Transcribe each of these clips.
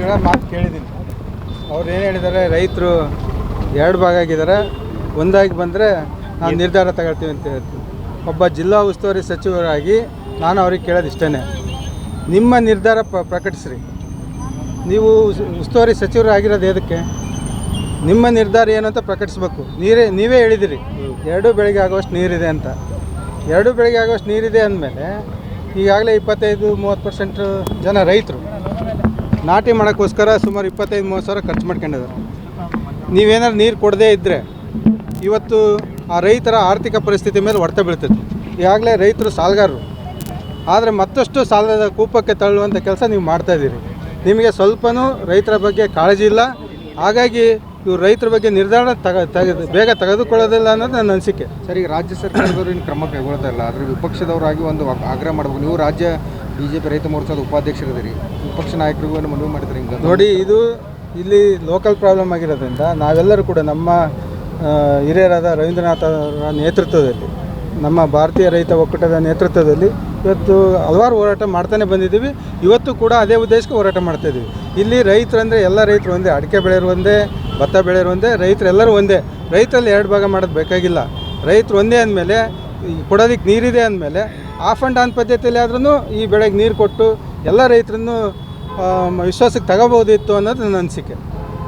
ಹೇಳೋ ಮಾತು ಕೇಳಿದ್ದೀನಿ. ಅವ್ರು ಏನು ಹೇಳಿದ್ದಾರೆ, ರೈತರು ಎರಡು ಭಾಗ ಆಗಿದ್ದಾರೆ, ಒಂದಾಗಿ ಬಂದರೆ ನಾವು ನಿರ್ಧಾರ ತಗೊಳ್ತೀವಿ ಅಂತ ಹೇಳ್ತೀವಿ. ಒಬ್ಬ ಜಿಲ್ಲಾ ಉಸ್ತುವಾರಿ ಸಚಿವರಾಗಿ ನಾನು ಅವ್ರಿಗೆ ಕೇಳೋದು ಇಷ್ಟೇ, ನಿಮ್ಮ ನಿರ್ಧಾರ ಪ್ರಕಟಿಸ್ರಿ. ನೀವು ಉಸ್ತುವಾರಿ ಸಚಿವರು ಆಗಿರೋದು ಯಾವುದಕ್ಕೆ? ನಿಮ್ಮ ನಿರ್ಧಾರ ಏನು ಅಂತ ಪ್ರಕಟಿಸ್ಬೇಕು. ನೀವೇ ಹೇಳಿದಿರಿ 2 ಬೆಳೆಗೆ ಆಗುವಷ್ಟು ನೀರಿದೆ ಅಂತ. 2 ಬೆಳೆಗೆ ಆಗುವಷ್ಟು ನೀರಿದೆ ಅಂದಮೇಲೆ ಈಗಾಗಲೇ 25-30% ಜನ ರೈತರು ನಾಟಿ ಮಾಡೋಕ್ಕೋಸ್ಕರ ಸುಮಾರು 25-30 ಸಾವಿರ ಖರ್ಚು ಮಾಡ್ಕೊಂಡಿದ್ದಾರೆ. ನೀವೇನಾದ್ರು ನೀರು ಕೊಡದೇ ಇದ್ದರೆ ಇವತ್ತು ಆ ರೈತರ ಆರ್ಥಿಕ ಪರಿಸ್ಥಿತಿ ಮೇಲೆ ಹೊಡೆತ ಬೀಳ್ತದೆ. ಈಗಾಗಲೇ ರೈತರು ಸಾಲಗಾರರು, ಆದರೆ ಮತ್ತಷ್ಟು ಸಾಲದ ಕೂಪಕ್ಕೆ ತಳ್ಳುವಂಥ ಕೆಲಸ ನೀವು ಮಾಡ್ತಾಯಿದ್ದೀರಿ. ನಿಮಗೆ ಸ್ವಲ್ಪನೂ ರೈತರ ಬಗ್ಗೆ ಕಾಳಜಿ ಇಲ್ಲ. ಹಾಗಾಗಿ ಇವರು ರೈತರ ಬಗ್ಗೆ ನಿರ್ಧಾರ ಬೇಗ ತೆಗೆದುಕೊಳ್ಳೋದಿಲ್ಲ ಅನ್ನೋದು ನನ್ನ ಅನಿಸಿಕೆ. ಸರ್, ಈಗ ರಾಜ್ಯ ಸರ್ಕಾರದವರು ಇನ್ನು ಕ್ರಮ ಕೈಗೊಳ್ತಾ ಇಲ್ಲ, ಆದರೆ ವಿಪಕ್ಷದವರಾಗಿ ಒಂದು ಆಗ್ರಹ ಮಾಡಬೇಕು. ನೀವು ರಾಜ್ಯ BJP ರೈತ ಮೋರ್ಚಾದ ಉಪಾಧ್ಯಕ್ಷರಿದ್ದೀರಿ, ವಿಪಕ್ಷ ನಾಯಕರಿಗೂ ಮನವಿ ಮಾಡಿದ್ರೆ ಹಿಂಗೆ ನೋಡಿ, ಇದು ಇಲ್ಲಿ ಲೋಕಲ್ ಪ್ರಾಬ್ಲಮ್ ಆಗಿರೋದ್ರಿಂದ ನಾವೆಲ್ಲರೂ ಕೂಡ ನಮ್ಮ ಹಿರಿಯರಾದ ರವೀಂದ್ರನಾಥ್ ಅವರ ನೇತೃತ್ವದಲ್ಲಿ, ನಮ್ಮ ಭಾರತೀಯ ರೈತ ಒಕ್ಕೂಟದ ನೇತೃತ್ವದಲ್ಲಿ ಇವತ್ತು ಹಲವಾರು ಹೋರಾಟ ಮಾಡ್ತಾನೆ ಬಂದಿದ್ದೀವಿ. ಇವತ್ತು ಕೂಡ ಅದೇ ಉದ್ದೇಶಕ್ಕೆ ಹೋರಾಟ ಮಾಡ್ತಾಯಿದ್ದೀವಿ. ಇಲ್ಲಿ ರೈತರು ಅಂದರೆ ಎಲ್ಲ ರೈತರು ಒಂದೇ, ಅಡಿಕೆ ಬೆಳೆಯೋರು ಒಂದೇ, ಭತ್ತ ಬೆಳೆಯೋರು ಒಂದೇ, ರೈತರೆಲ್ಲರೂ ಒಂದೇ. ರೈತರಲ್ಲಿ 2 ಭಾಗ ಮಾಡೋದು ಬೇಕಾಗಿಲ್ಲ. ರೈತರು ಒಂದೇ ಅಂದಮೇಲೆ, ಕೊಡೋದಕ್ಕೆ ನೀರಿದೆ ಅಂದಮೇಲೆ ಆಫ್ ಆ್ಯಂಡ್ ಆನ್ ಪದ್ಧತಿಯಲ್ಲಿ ಆದ್ರೂ ಈ ಬೆಳೆಗೆ ನೀರು ಕೊಟ್ಟು ಎಲ್ಲ ರೈತರನ್ನು ವಿಶ್ವಾಸಕ್ಕೆ ತಗೋಬೋದಿತ್ತು ಅನ್ನೋದು ನನ್ನ ಅನಿಸಿಕೆ.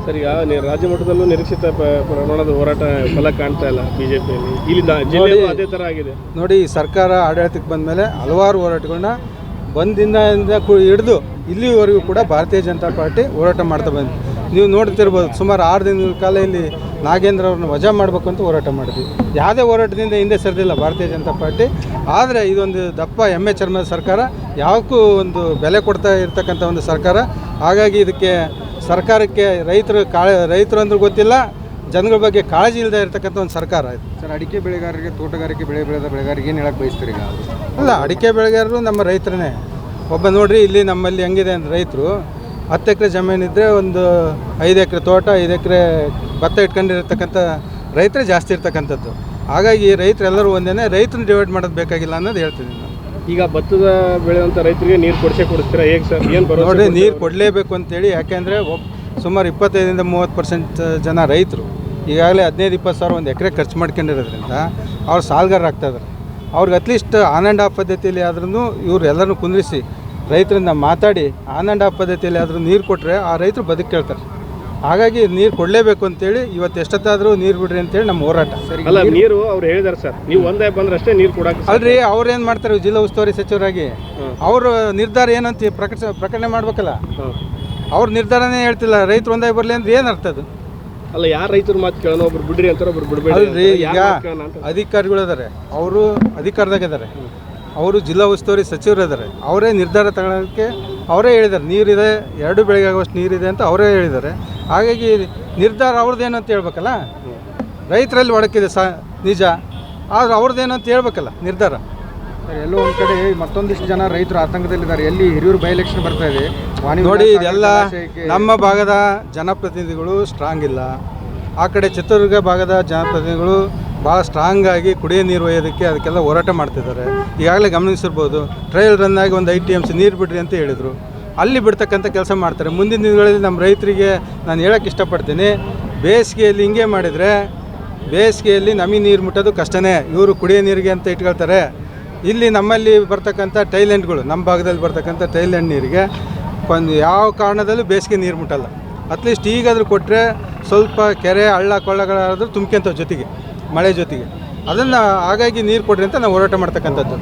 ಸರ್, ಈಗ ರಾಜ್ಯ ಮಟ್ಟದಲ್ಲೂ ನಿರೀಕ್ಷಿತ ಪ್ರಮಾಣದ ಹೋರಾಟ ಫಲ ಕಾಣ್ತಾ ಇಲ್ಲ BJPಯಲ್ಲಿ. ಇಲ್ಲಿಂದ ಜಿಲ್ಲೆಯಲ್ಲೂ ಅದೇ ಥರ ಆಗಿದೆ. ನೋಡಿ, ಸರ್ಕಾರ ಆಡಳಿತಕ್ಕೆ ಬಂದ ಮೇಲೆ ಹಲವಾರು ಹೋರಾಟಗಳನ್ನ ಬಂದಿಂದ ಹಿಡಿದು ಇಲ್ಲಿವರೆಗೂ ಕೂಡ ಭಾರತೀಯ ಜನತಾ ಪಾರ್ಟಿ ಹೋರಾಟ ಮಾಡ್ತಾ ಬಂದಿದೆ. ನೀವು ನೋಡ್ತಿರ್ಬೋದು, ಸುಮಾರು 6 ದಿನಗಳ ಕಾಲ ಇಲ್ಲಿ ನಾಗೇಂದ್ರ ಅವ್ರನ್ನ ವಜಾ ಮಾಡಬೇಕು ಅಂತ ಹೋರಾಟ ಮಾಡಿದ್ವಿ. ಯಾವುದೇ ಹೋರಾಟದಿಂದ ಹಿಂದೆ ಸರಿದಿಲ್ಲ ಭಾರತೀಯ ಜನತಾ ಪಾರ್ಟಿ. ಆದರೆ ಇದೊಂದು ದಪ್ಪ ಎಮ್ಮೆ ಚರ್ಮದ ಸರ್ಕಾರ, ಯಾವಕ್ಕೂ ಒಂದು ಬೆಲೆ ಕೊಡ್ತಾ ಇರ್ತಕ್ಕಂಥ ಒಂದು ಸರ್ಕಾರ. ಹಾಗಾಗಿ ಇದಕ್ಕೆ ಸರ್ಕಾರಕ್ಕೆ ರೈತರು ಅಂದ್ರೆ ಗೊತ್ತಿಲ್ಲ, ಜನಗಳ ಬಗ್ಗೆ ಕಾಳಜಿ ಇಲ್ಲದೆ ಇರತಕ್ಕಂಥ ಒಂದು ಸರ್ಕಾರ ಇದು. ಸರ್, ಅಡಿಕೆ ಬೆಳೆಗಾರರಿಗೆ, ತೋಟಗಾರಿಕೆ ಬೆಳೆದ ಬೆಳೆಗಾರರಿಗೆ ಏನು ಹೇಳಕ್ಕೆ ಬಯಸ್ತೀರಿ? ಈಗ ಅಲ್ಲ, ಅಡಿಕೆ ಬೆಳೆಗಾರರು ನಮ್ಮ ರೈತರೇ. ಒಬ್ಬ ನೋಡಿರಿ, ಇಲ್ಲಿ ನಮ್ಮಲ್ಲಿ ಹೆಂಗಿದೆ ಅಂದರೆ, ರೈತರು 10 ಎಕರೆ ಜಮೀನಿದ್ದರೆ ಒಂದು 5 ಎಕರೆ ತೋಟ, 5 ಎಕರೆ ಭತ್ತ ಇಟ್ಕೊಂಡಿರ್ತಕ್ಕಂಥ ರೈತರೇ ಜಾಸ್ತಿ ಇರ್ತಕ್ಕಂಥದ್ದು. ಹಾಗಾಗಿ ರೈತರೆಲ್ಲರೂ ಒಂದೇ, ರೈತರನ್ನ ಡಿವೈಡ್ ಮಾಡೋದು ಬೇಕಾಗಿಲ್ಲ ಅನ್ನೋದು ಹೇಳ್ತೀನಿ ನಾನು. ಈಗ ಭತ್ತದ ಬೆಳೆಯುವಂಥ ರೈತರಿಗೆ ನೀರು ಕೊಡಿಸ್ತೀರಾ ಹೇಗೆ ಸರ್? ಏನು ನೋಡಿ, ನೀರು ಕೊಡಲೇಬೇಕು ಅಂತೇಳಿ. ಯಾಕೆಂದರೆ ಸುಮಾರು 25-30% ಜನ ರೈತರು ಈಗಾಗಲೇ 15-20 ಸಾವಿರ ಒಂದು ಎಕರೆ ಖರ್ಚು ಮಾಡ್ಕೊಂಡಿರೋದ್ರಿಂದ ಅವ್ರು ಸಾಲಗಾರರಾಗ್ತಾಯಿದ್ದಾರೆ. ಅವ್ರಿಗೆ ಅಟ್ಲೀಸ್ಟ್ ಆನ್ ಆ್ಯಂಡ್ ಆಫ್ ಪದ್ಧತಿಯಲ್ಲಿ ಆದ್ರೂ ಇವ್ರು ಎಲ್ಲರೂ ಕುಂದಿರಿಸಿ ರೈತರಿಂದ ಮಾತಾಡಿ ಆನ್ ಆ್ಯಂಡ್ ಆಫ್ ಪದ್ಧತಿಯಲ್ಲಿ ಆದರೂ ನೀರು ಕೊಟ್ಟರೆ ಆ ರೈತರು ಬದುಕು ಕೇಳ್ತಾರೆ. ಹಾಗಾಗಿ ನೀರು ಕೊಡಲೇಬೇಕು ಅಂತೇಳಿ ಇವತ್ತು ಎಷ್ಟೊತ್ತಾದರೂ ನೀರು ಬಿಡ್ರಿ ಅಂತೇಳಿ ನಮ್ಮ ಹೋರಾಟ. ಅಲ್ಲ, ನೀರು ಅವ್ರು ಹೇಳಿದಾರೆ ಸರ್, ನೀವು ಒಂದೇ ಬಂದ್ರೆ ಅಷ್ಟೇ ನೀರು ಕೊಡಕ್ಕೆ. ಅಲ್ರಿ, ಅವ್ರೇನು ಮಾಡ್ತಾರೆ, ಜಿಲ್ಲಾ ಉಸ್ತುವಾರಿ ಸಚಿವರಾಗಿ ಅವರು ನಿರ್ಧಾರ ಏನಂತ ಪ್ರಕಟಣೆ ಮಾಡ್ಬೇಕಲ್ಲ. ಅವ್ರ ನಿರ್ಧಾರನೇ ಹೇಳ್ತಿಲ್ಲ, ರೈತರು ಒಂದಾಗಿ ಬರಲಿ ಅಂದ್ರೆ ಏನು ಅರ್ಥ ಅದು? ಅಲ್ಲ, ಯಾರು ರೈತರ ಮಾತು ಕೇಳೋಣ, ಒಬ್ರು ಬಿಡ್ರಿ ಅಂತಾರೆ, ಒಬ್ರು ಬಿಡಬೇಡಿ. ಅಲ್ರಿ, ಈಗ ಅಧಿಕಾರಿಗಳು ಇದ್ದಾರೆ, ಅವರು ಅಧಿಕಾರದಾಗಿದ್ದಾರೆ, ಅವರು ಜಿಲ್ಲಾ ಉಸ್ತುವಾರಿ ಸಚಿವರು ಇದ್ದಾರೆ. ಅವರೇ ನಿರ್ಧಾರ ತಗೊಳ್ಳೋಕ್ಕೆ ಅವರೇ ಹೇಳಿದ್ದಾರೆ, ನೀರಿದೆ, 2 ಬೆಳೆಗೆ ಆಗುವಷ್ಟು ನೀರಿದೆ ಅಂತ ಅವರೇ ಹೇಳಿದ್ದಾರೆ. ಹಾಗಾಗಿ ನಿರ್ಧಾರ ಅವ್ರದ್ದೇನು ಅಂತ ಹೇಳ್ಬೇಕಲ್ಲ. ರೈತರಲ್ಲಿ ಒಡಕಿದೆ ನಿಜ, ಆದರೆ ಅವ್ರದ್ದೇನು ಅಂತ ಹೇಳ್ಬೇಕಲ್ಲ ನಿರ್ಧಾರ. ಎಲ್ಲೋ ಒಂದು ಕಡೆ ಮತ್ತೊಂದಿಷ್ಟು ಜನ ರೈತರು ಆತಂಕದಲ್ಲಿದ್ದಾರೆ. ಎಲ್ಲಿ ಹಿರಿಯೂರು ಬೈ ಎಲೆಕ್ಷನ್ ಬರ್ತಾ ಇದೆ ನೋಡಿ, ಇದೆಲ್ಲ ನಮ್ಮ ಭಾಗದ ಜನಪ್ರತಿನಿಧಿಗಳು ಸ್ಟ್ರಾಂಗ್ ಇಲ್ಲ. ಆ ಕಡೆ ಚಿತ್ರದುರ್ಗ ಭಾಗದ ಜನಪ್ರತಿನಿಧಿಗಳು ಭಾಳ ಸ್ಟ್ರಾಂಗಾಗಿ ಕುಡಿಯೋ ನೀರು ಒಯ್ಯೋದಕ್ಕೆ ಅದಕ್ಕೆಲ್ಲ ಹೋರಾಟ ಮಾಡ್ತಿದ್ದಾರೆ. ಈಗಾಗಲೇ ಗಮನಿಸಿರ್ಬೋದು, ಟ್ರಯಲ್ ರನ್ ಆಗಿ ಒಂದು 5 TMC ನೀರು ಬಿಡ್ರಿ ಅಂತ ಹೇಳಿದರು. ಅಲ್ಲಿ ಬಿಡ್ತಕ್ಕಂಥ ಕೆಲಸ ಮಾಡ್ತಾರೆ. ಮುಂದಿನ ದಿನಗಳಲ್ಲಿ ನಮ್ಮ ರೈತರಿಗೆ ನಾನು ಹೇಳೋಕ್ಕೆ ಇಷ್ಟಪಡ್ತೀನಿ, ಬೇಸಿಗೆಯಲ್ಲಿ ಹಿಂಗೆ ಮಾಡಿದರೆ ಬೇಸಿಗೆಯಲ್ಲಿ ನಮಗೆ ನೀರು ಮುಟ್ಟೋದು ಕಷ್ಟನೇ. ಇವರು ಕುಡಿಯೋ ನೀರಿಗೆ ಅಂತ ಇಟ್ಕೊಳ್ತಾರೆ. ಇಲ್ಲಿ ನಮ್ಮಲ್ಲಿ ಬರ್ತಕ್ಕಂಥ ಟೈಲ್ಯಾಂಡ್ಗಳು, ನಮ್ಮ ಭಾಗದಲ್ಲಿ ಬರ್ತಕ್ಕಂಥ ಟೈಲ್ಯಾಂಡ್ ನೀರಿಗೆ ಒಂದು ಯಾವ ಕಾರಣದಲ್ಲೂ ಬೇಸಿಗೆ ನೀರು ಮುಟ್ಟಲ್ಲ. ಅಟ್ಲೀಸ್ಟ್ ಈಗಾದರೂ ಕೊಟ್ಟರೆ ಸ್ವಲ್ಪ ಕೆರೆ ಹಳ್ಳ ಕೊಳ್ಳಗಳಾದರೂ ತುಂಬ್ಕೊಂತವೆ ಜೊತೆಗೆ, ಮಳೆ ಜೊತೆಗೆ. ಅದನ್ನು ಹಾಗಾಗಿ ನೀರು ಕೊಡ್ರಿ ಅಂತ ನಾವು ಹೋರಾಟ ಮಾಡ್ತಕ್ಕಂಥದ್ದು.